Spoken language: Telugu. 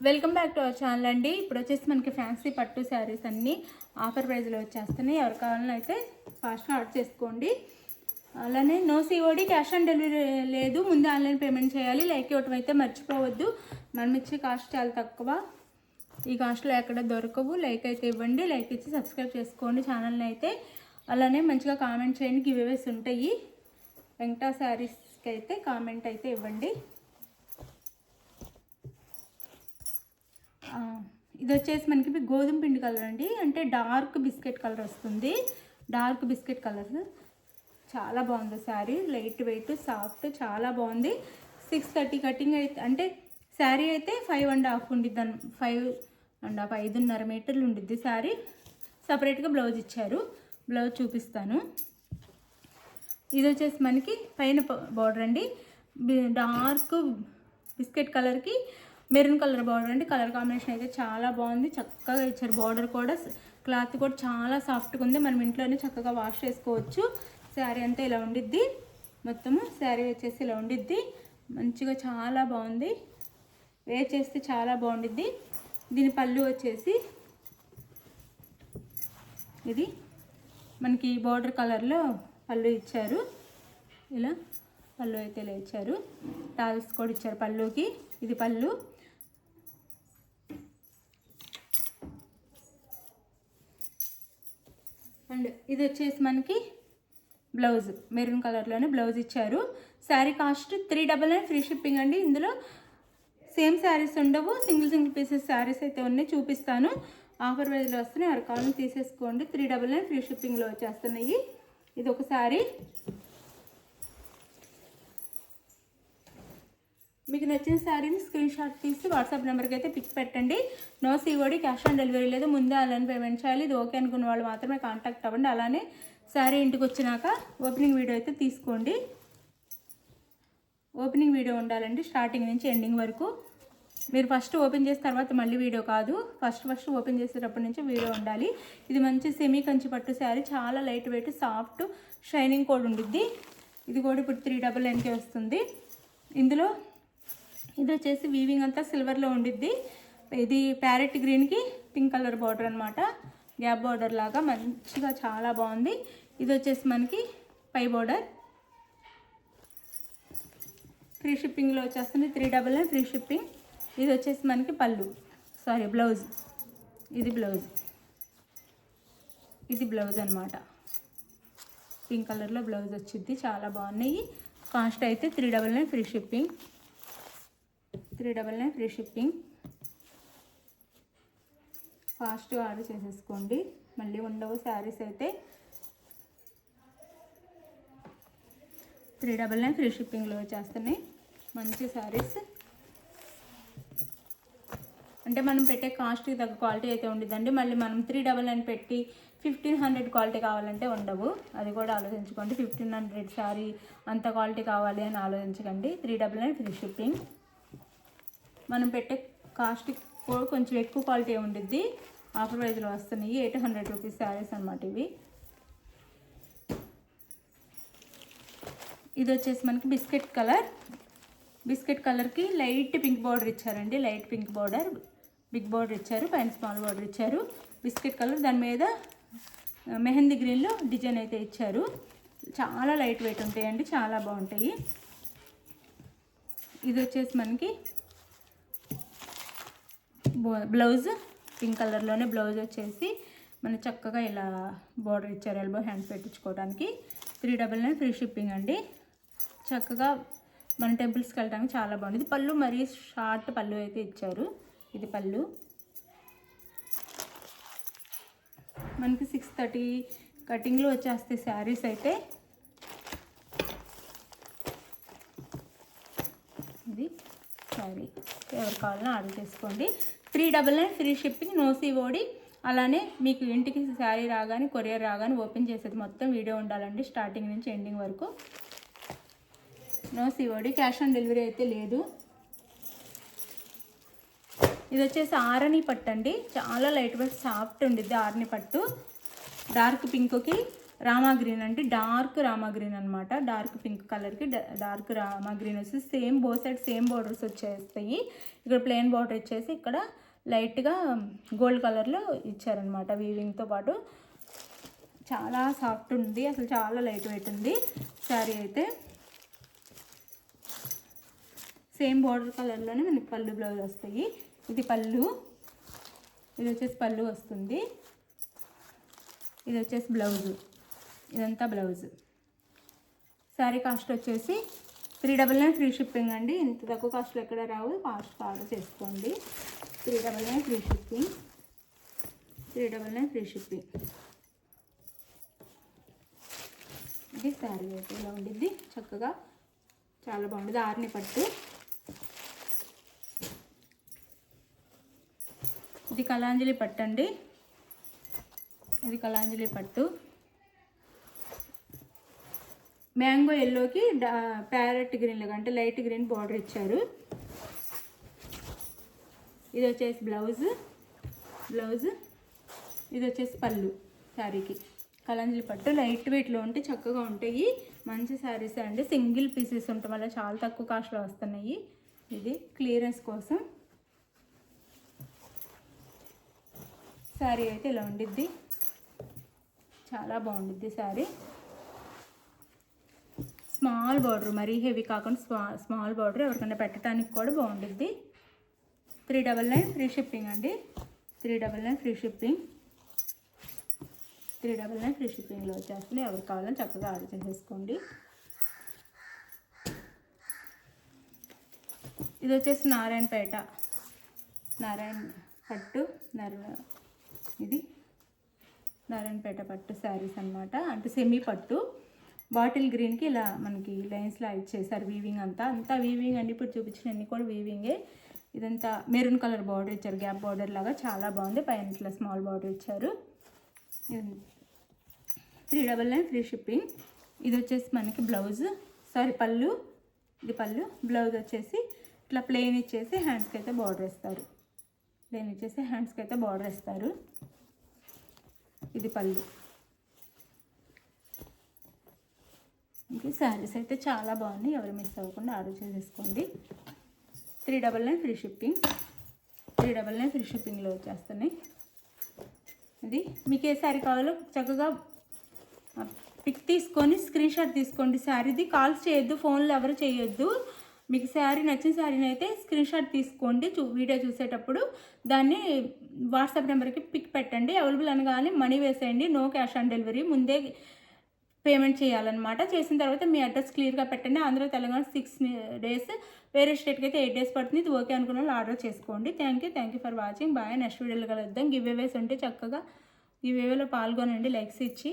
Welcome back to our channel అండి. ఇప్పుడు వచ్చేసి మనకి ఫ్యాన్సీ పట్టు శారీస్ అన్నీ ఆఫర్ ప్రైస్లో వచ్చేస్తున్నాయి. ఎవరు కావాలని అయితే ఫాస్ట్గా ఆర్డర్ చేసుకోండి. అలానే no COD, cash on delivery లేదు, ముందు ఆన్లైన్ పేమెంట్ చేయాలి. లైక్ ఇవ్వటం అయితే మర్చిపోవద్దు. మనం ఇచ్చే కాస్ట్ చాలా తక్కువ, ఈ కాస్ట్లో ఎక్కడ దొరకవు. లైక్ అయితే ఇవ్వండి, లైక్ ఇచ్చి సబ్స్క్రైబ్ చేసుకోండి ఛానల్ని అయితే. అలానే మంచిగా కామెంట్ చేయండి, గివ్ అవేస్ ఉంటాయి. వెంకటా శారీస్కి అయితే కామెంట్ అయితే ఇవ్వండి. ఇది వచ్చేసి మనకి గోధుమ పిండి కలర్ అండి, అంటే డార్క్ బిస్కెట్ కలర్ వస్తుంది. డార్క్ బిస్కెట్ కలర్ చాలా బాగుంది శారీ, లైట్ వెయిట్ సాఫ్ట్, చాలా బాగుంది. 630 కటింగ్ అయితే, అంటే శారీ అయితే 5.5 ఉండిద్ది, 5.5 5.5 మీటర్లు ఉండిద్ది శారీ. సపరేట్గా బ్లౌజ్ ఇచ్చారు, బ్లౌజ్ చూపిస్తాను. ఇది వచ్చేసి మనకి పైన బార్డర్ అండి, డార్క్ బిస్కెట్ కలర్కి మెరూన్ కలర్ బార్డర్ అండి. కలర్ కాంబినేషన్ అయితే చాలా బాగుంది, చక్కగా ఇచ్చారు. బార్డర్ కూడా, క్లాత్ కూడా చాలా సాఫ్ట్గా ఉంది. మనం ఇంట్లోనే చక్కగా వాష్ చేసుకోవచ్చు. శారీ అంతా ఇలా ఉండిద్ది, మొత్తము శారీ వచ్చేసి ఇలా ఉండిద్ది. మంచిగా చాలా బాగుంది, వేర్ చేస్తే చాలా బాగుండిద్ది. దీని పళ్ళు వచ్చేసి ఇది మనకి బార్డర్ కలర్లో పళ్ళు ఇచ్చారు. ఇలా పళ్ళు అయితే ఇలా ఇచ్చారు, టాల్స్ కూడా ఇచ్చారు పళ్ళుకి. ఇది పళ్ళు. అండ్ ఇది వచ్చేసి మనకి బ్లౌజ్, మెరూన్ కలర్లోనే బ్లౌజ్ ఇచ్చారు. శారీ కాస్ట్ 399 ఫ్రీ షిప్పింగ్ అండి. ఇందులో సేమ్ శారీస్ ఉండవు, సింగిల్ పీసెస్ శారీస్ అయితే ఉన్నాయి, చూపిస్తాను. ఆఫర్ ప్రైస్లో వస్తున్నాయి, ఎవరి కావాలని తీసేసుకోండి. 399 ఫ్రీ షిప్పింగ్లో వచ్చేస్తున్నాయి. ఇది ఒక శారీ. మీకు నచ్చిన శారీని స్క్రీన్ షాట్ తీసి వాట్సాప్ నెంబర్కి అయితే పిక్ పెట్టండి. No COD, cash on delivery లేదు, ముందే ఆన్లైన్ పేమెంట్ చేయాలి. ఇది ఓకే అనుకున్న వాళ్ళు మాత్రమే కాంటాక్ట్ అవ్వండి. అలానే శారీ ఇంటికి వచ్చినాక ఓపెనింగ్ వీడియో అయితే తీసుకోండి. ఓపెనింగ్ వీడియో ఉండాలండి, స్టార్టింగ్ నుంచి ఎండింగ్ వరకు. మీరు ఫస్ట్ ఓపెన్ చేసిన తర్వాత మళ్ళీ వీడియో కాదు, ఫస్ట్ ఓపెన్ చేసేటప్పటి నుంచి వీడియో ఉండాలి. ఇది మంచి సెమీ కంచి పట్టు శారీ, చాలా లైట్ వెయిట్, సాఫ్ట్, షైనింగ్ కూడా ఉండిద్ది. ఇది కూడా ఇప్పుడు 399కే వస్తుంది. ఇందులో ఇది వచ్చేసి వీవింగ్ అంతా సిల్వర్లో ఉండిద్ది. ఇది ప్యారెట్ గ్రీన్కి పింక్ కలర్ బార్డర్ అనమాట, గ్యాప్ బార్డర్ లాగా మంచిగా చాలా బాగుంది. ఇది వచ్చేసి మనకి పై బార్డర్. ఫ్రీ షిప్పింగ్లో వచ్చేస్తుంది, 399 ఫ్రీ షిప్పింగ్. ఇది వచ్చేసి మనకి పళ్ళు, బ్లౌజ్. ఇది బ్లౌజ్, ఇది బ్లౌజ్ అనమాట. పింక్ కలర్లో బ్లౌజ్ వచ్చింది, చాలా బాగున్నాయి. కాస్ట్ అయితే 399 ఫ్రీ షిప్పింగ్. 399 free shipping. ఫాస్ట్గా ఆర్డర్ చేసేసుకోండి, మళ్ళీ ఉండవు శారీస్ అయితే. 399 ఫ్రీ షిప్పింగ్లో వచ్చేస్తున్నాయి మంచి శారీస్. అంటే మనం పెట్టే కాస్ట్కి తగ్గ క్వాలిటీ అయితే ఉండదండి. మళ్ళీ మనం 399 పెట్టి 1500 క్వాలిటీ కావాలంటే ఉండవు, అది కూడా ఆలోచించుకోండి. 1500 శారీ అంత క్వాలిటీ కావాలి అని ఆలోచించకండి. 399 ఫ్రీ షిప్పింగ్. మనం పెట్టే కాస్ట్ కూడా కొంచెం ఎక్కువ క్వాలిటీ ఉండిద్ది. ఆఫర్ ప్రైస్లో వస్తున్నాయి, 800 రూపీస్ శారీస్ అనమాట ఇవి. ఇది వచ్చేసి మనకి బిస్కెట్ కలర్కి లైట్ పింక్ బార్డర్ ఇచ్చారండి. Light pink border, big border ఇచ్చారు, పైన స్మాల్ బార్డర్ ఇచ్చారు. బిస్కెట్ కలర్, దాని మీద మెహందీ గ్రీన్లో డిజైన్ అయితే ఇచ్చారు. చాలా లైట్ వెయిట్ ఉంటాయండి, చాలా బాగుంటాయి. ఇది వచ్చేసి మనకి బ్లౌజ్, పింక్ కలర్లోనే బ్లౌజ్ వచ్చేసి మన చక్కగా ఇలా బార్డర్ ఇచ్చారు, ఎల్బో హ్యాండ్స్ పెట్టించుకోవడానికి. 399 ఫ్రీ షిప్పింగ్ అండి. చక్కగా మన టెంపుల్స్కి వెళ్ళడానికి చాలా బాగుంది. పళ్ళు మరీ షార్ట్ పళ్ళు అయితే ఇచ్చారు. ఇది పళ్ళు. మనకి 630 కటింగ్లో వచ్చేస్తాయి శారీస్ అయితే. ఇది శారీ, ఎవరు కావాలన్నా ఆర్డర్ చేసుకోండి. 399 ఫ్రీ షిప్పింగ్, నో సిఓడి. అలానే మీకు ఇంటికి శారీ రాగానే, కొరియర్ రాగానే ఓపెన్ చేసేది మొత్తం వీడియో ఉండాలండి, స్టార్టింగ్ నుంచి ఎండింగ్ వరకు. No COD, cash on delivery అయితే లేదు. ఇది వచ్చేసి ఆరణి పట్టు అండి, చాలా లైట్ వెయిట్ సాఫ్ట్ ఉండిద్ది. ఆరణి పట్టు డార్క్ పింక్కి రామా గ్రీన్ అంటే డార్క్ రామా గ్రీన్ అనమాట. డార్క్ పింక్ కలర్కి డార్క్ రామా గ్రీన్ వచ్చి సేమ్ బో సైడ్ సేమ్ బార్డర్స్ వచ్చేస్తాయి. ఇక్కడ ప్లెయిన్ బార్డర్ వచ్చేసి ఇక్కడ లైట్గా గోల్డ్ కలర్లో ఇచ్చారనమాట వీవింగ్తో పాటు. చాలా సాఫ్ట్ ఉంది, అసలు చాలా లైట్ వెయిట్ ఉంది శారీ అయితే. సేమ్ బార్డర్ కలర్లోనే మనకి పళ్ళు బ్లౌజ్ వస్తాయి. ఇది పళ్ళు, ఇది వచ్చేసి పళ్ళు వస్తుంది, ఇది వచ్చేసి బ్లౌజు, ఇదంతా బ్లౌజ్. శారీ కాస్ట్ వచ్చేసి 399 ఫ్రీ షిప్పింగ్ అండి. ఇంత తక్కువ కాస్ట్లో ఎక్కడ రావు, కాస్ట్ ఆర్డర్ చేసుకోండి. 399 ఫ్రీ షిప్పింగ్, 399 ఫ్రీ షిప్పింగ్. ఇది శారీ అయితే ఇలా ఉండిద్ది, చక్కగా చాలా బాగుంటుంది. ఆర్ని పట్టు, ఇది కలాంజలి పట్టు అండి, ఇది కలాంజలి పట్టు. మ్యాంగో ఎల్లోకి ప్యారెట్ గ్రీన్ లాగా అంటే లైట్ గ్రీన్ బార్డర్ ఇచ్చారు. ఇది వచ్చేసి బ్లౌజ్, ఇది వచ్చేసి పళ్ళు శారీకి. కలాంజలి పట్టు లైట్ వెయిట్లో ఉంటే చక్కగా ఉంటాయి, మంచి శారీస్ అండి. సింగిల్ పీసెస్ ఉండటం వల్ల చాలా తక్కువ కాస్ట్లో వస్తున్నాయి. ఇది క్లియరెన్స్ కోసం. శారీ అయితే ఇలా ఉండిద్ది, చాలా బాగుండిద్ది శారీ. స్మాల్ బార్డర్, మరీ హెవీ కాకుండా స్మాల్ బార్డర్, ఎవరికైనా పెట్టడానికి కూడా బాగుండిద్ది. 399 ఫ్రీ షిప్పింగ్ అండి, 399 ఫ్రీ షిప్పింగ్, 399 ఫ్రీ షిప్పింగ్లో వచ్చేస్తుంది. ఎవరు కావాలని చక్కగా ఆర్డర్ చేసేసుకోండి. ఇది వచ్చేసి నారాయణపేట, నారాయణ పట్టు, ఇది నారాయణపేట పట్టు శారీస్ అనమాట. అంటే సెమీ పట్టు, బాటిల్ గ్రీన్కి ఇలా మనకి లైన్స్లా ఇచ్చేసారు. వీవింగ్ అంతా వీవింగ్ అండి. ఇప్పుడు చూపించినవన్నీ కూడా వీవింగే. ఇదంతా మెరూన్ కలర్ బార్డర్ ఇచ్చారు, గ్యాప్ బార్డర్ లాగా, చాలా బాగుంది. పైన ఇట్లా స్మాల్ బార్డర్ ఇచ్చారు. 399 ఫ్రీ షిప్పింగ్. ఇది వచ్చేసి మనకి బ్లౌజ్, పళ్ళు, ఇది పళ్ళు. బ్లౌజ్ వచ్చేసి ఇట్లా ప్లెయిన్ ఇచ్చేసి హ్యాండ్స్కి అయితే బార్డర్ ఇస్తారు, ప్లెయిన్ ఇచ్చేసి హ్యాండ్స్కి అయితే బార్డర్ ఇస్తారు. ఇది పళ్ళు. ఇంకా శారీస్ అయితే చాలా బాగున్నాయి, ఎవరు మిస్ అవ్వకుండా ఆర్డర్ చేసేసుకోండి. 399 ఫ్రీ షిప్పింగ్, 399 ఫ్రీ షిప్పింగ్లో వచ్చేస్తున్నాయి. ఇది మీకు ఏ శారీ కావాలో చక్కగా పిక్ తీసుకొని స్క్రీన్ షాట్ తీసుకోండి. శారీది కాల్స్ చేయొద్దు, ఫోన్లో ఎవరు చేయొద్దు. మీకు శారీ నచ్చిన శారీని అయితే స్క్రీన్ షాట్ తీసుకోండి. వీడియో చూసేటప్పుడు దాన్ని వాట్సాప్ నెంబర్కి పిక్ పెట్టండి. అవైలబుల్ అనగానే మనీ వేసేయండి, నో క్యాష్ ఆన్ డెలివరీ. ముందే పేమెంట్ చేయాలన్నమాట. చేసిన తర్వాత మీ అడ్రస్ క్లియర్గా పెట్టండి. ఆంధ్ర తెలంగాణ 6 days, వేరే స్టేట్కి అయితే 8 days పడుతుంది. ఇది ఓకే అనుకున్న వాళ్ళు ఆర్డర్ చేసుకోండి. Thank you for watching. Bye. Next వీడియోలో కలుద్దాం. గివ్ అవేస్ ఉంటే చక్కగా గివ్ అవేలో పాల్గొనండి, లైక్స్ ఇచ్చి.